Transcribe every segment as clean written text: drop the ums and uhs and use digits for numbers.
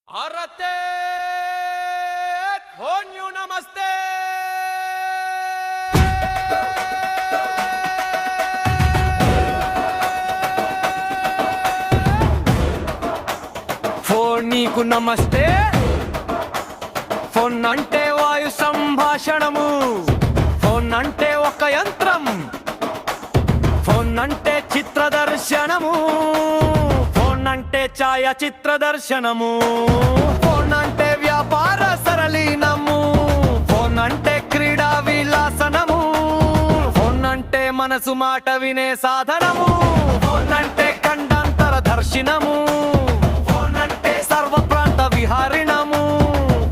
आरते धोन्यू नमस्ते फोन नीकु नमस्ते फोन अंटे वायु संभाषणमु फोन अंटे ఒక యంత్రం फोन अंटे చిత్ర దర్శనము फोन अंटे ఛాయాచిత్ర దర్శనము फोन अंटे వ్యాపార సరళీనము फोन अंटे క్రీడా విలాసనము फोन अंटे మనసు మాట వినే సాధనము फोन अंटे ఖండాంతర దర్శనము फोन अंटे సర్వ ప్రాంత విహారిణము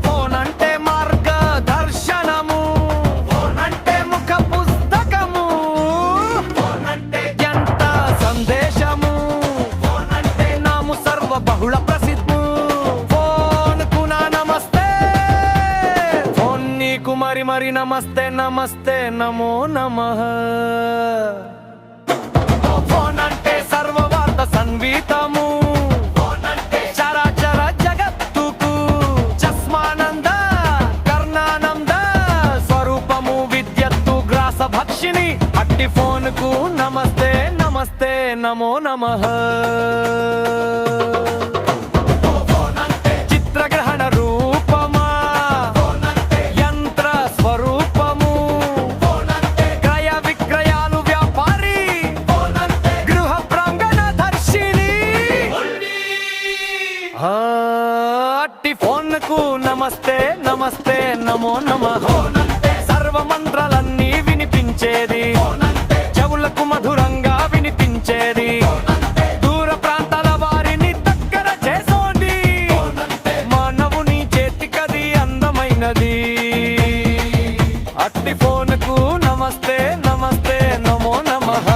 फोन अंटे మార్గదర్శనము फोन अंटे ముఖ పుస్తకము फोन अंटे జంట సందేశము फोन अंटे నాము సర్వ బహుళ ప్రసిద్ధము फोन కునా నమస్తే फोन నీకు మరి మరి నమస్తే నమస్తే నమో నమః फोन అంటే సర్వ వార్త సంగీతము फोन అంటే చరాచర జగత్తుకు చస్మానంద కర్ణానంద స్వరూపము విద్యత్తు గ్రాస భక్షిణి అట్టి ఫోన్ కు నమస్తే నమస్తే నమో నమః చిత్రగ్రహణ రూపమా యంత్ర స్వరూపము క్రయ విక్రయాలు వ్యాపారి గృహ ప్రాంగణ దర్శిని అట్టి ఫోన్ కు నమస్తే నమస్తే నమో నమః సర్వ మంత్రాలన్నీ వినిపించేది చెవులకు మధురంగా వినిపించేది దూర ప్రాంతాల వారిని దగ్గర చేసోది మానవుని చేతికది అందమైనది అట్టి ఫోన్ కు నమస్తే నమస్తే నమో నమః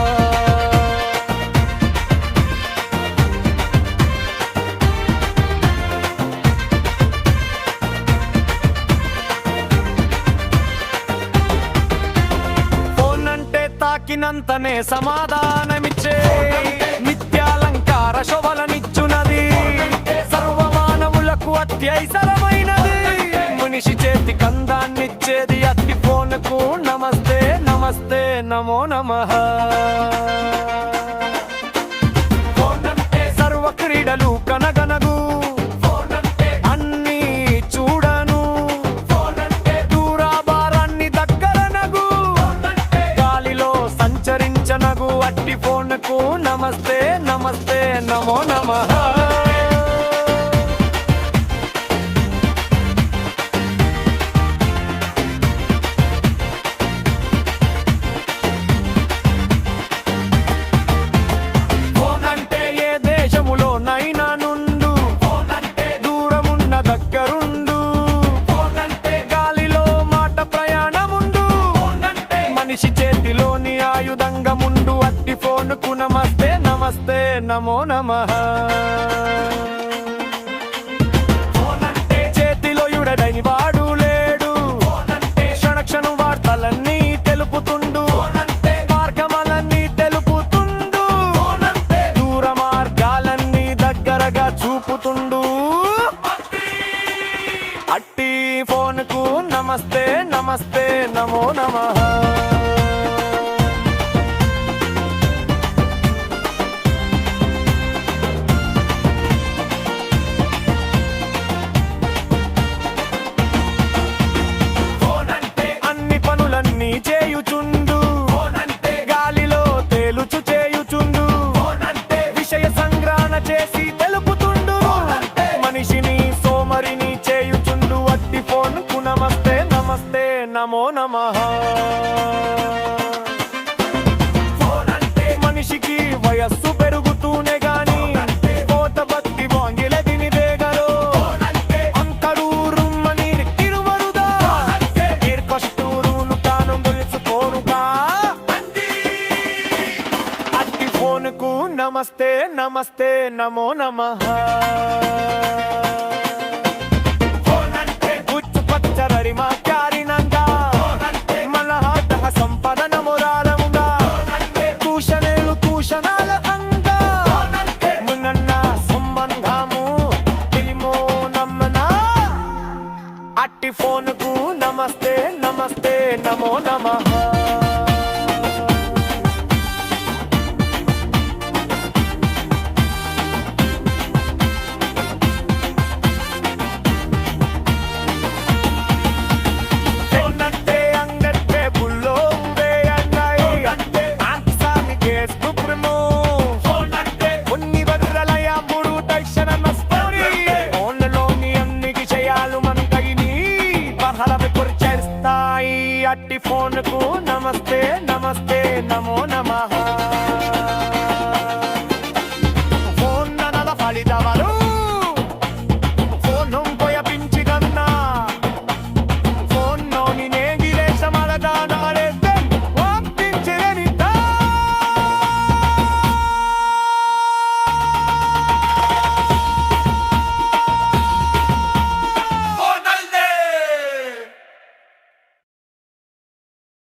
ఫోన్ అంటే తాకినంతనే సమాధానమిచ్చే నిత్యాలంకార శోభలనిచ్చునది సర్వమానవులకు అత్యైసరమైనది మనిషి చేతి కందాన్నిచ్చేది అట్టి ఫోన్ కు నమస్తే నమస్తే నమో నమః సర్వ క్రీడలు కనగనగు అన్ని చూడను దూరాభారాన్ని దగ్గరనగు గాలిలో సంచరించనగు అట్టి ఫోన్ కు నమస్తే నమస్తే నమో నమః ఫోన్ అంటే ఏ దేశములోనైనా నుండు దూరమున్న దగ్గరుండు గాలిలో మాట ప్రయాణముండు మనిషి చేతిలోని ఆయుధంగముండు అట్టి ఫోన్ కు నమస్తే నమస్తే నమో నమః చేతిలో యుడడని వాడు లేడు క్షణక్షణం వార్తలన్నీ తెలుపుతుండు మార్గమలన్నీ తెలుపుతుండు దూర మార్గాలన్నీ దగ్గరగా చూపుతుండు అట్టి ఫోన్ కు నమస్తే నమస్తే నమో నమః అన్ని పనులన్నీ చేయుచుండు గాలిలో తేలుచు చేయుచుండు విషయ సంగ్రహణ చేసి తెలుపుతుండు మనిషిని సోమరిని చేయుచుండు అట్టి ఫోన్ కు నమస్తే నమస్తే నమో నమః మనిషికి వయస్సు పెరుగుతూనే గాని కోత భక్తి వాంగిలదిని వేగలో అంకడూరుమ్మని కిరువరుదా ఏర్పష్టూరును తాను తెలుసుకోనుగా అట్టి ఫోన్ కు నమస్తే నమస్తే నమో నమః గుచ్చు పచ్చరడి మా క్యారినంగా మలహాట సంపద నమురాలముగా కూషణేలు కూషణాల అంగా మునన్న సంబంధము తిరిమో నమ్మ అట్టి ఫోన్ కు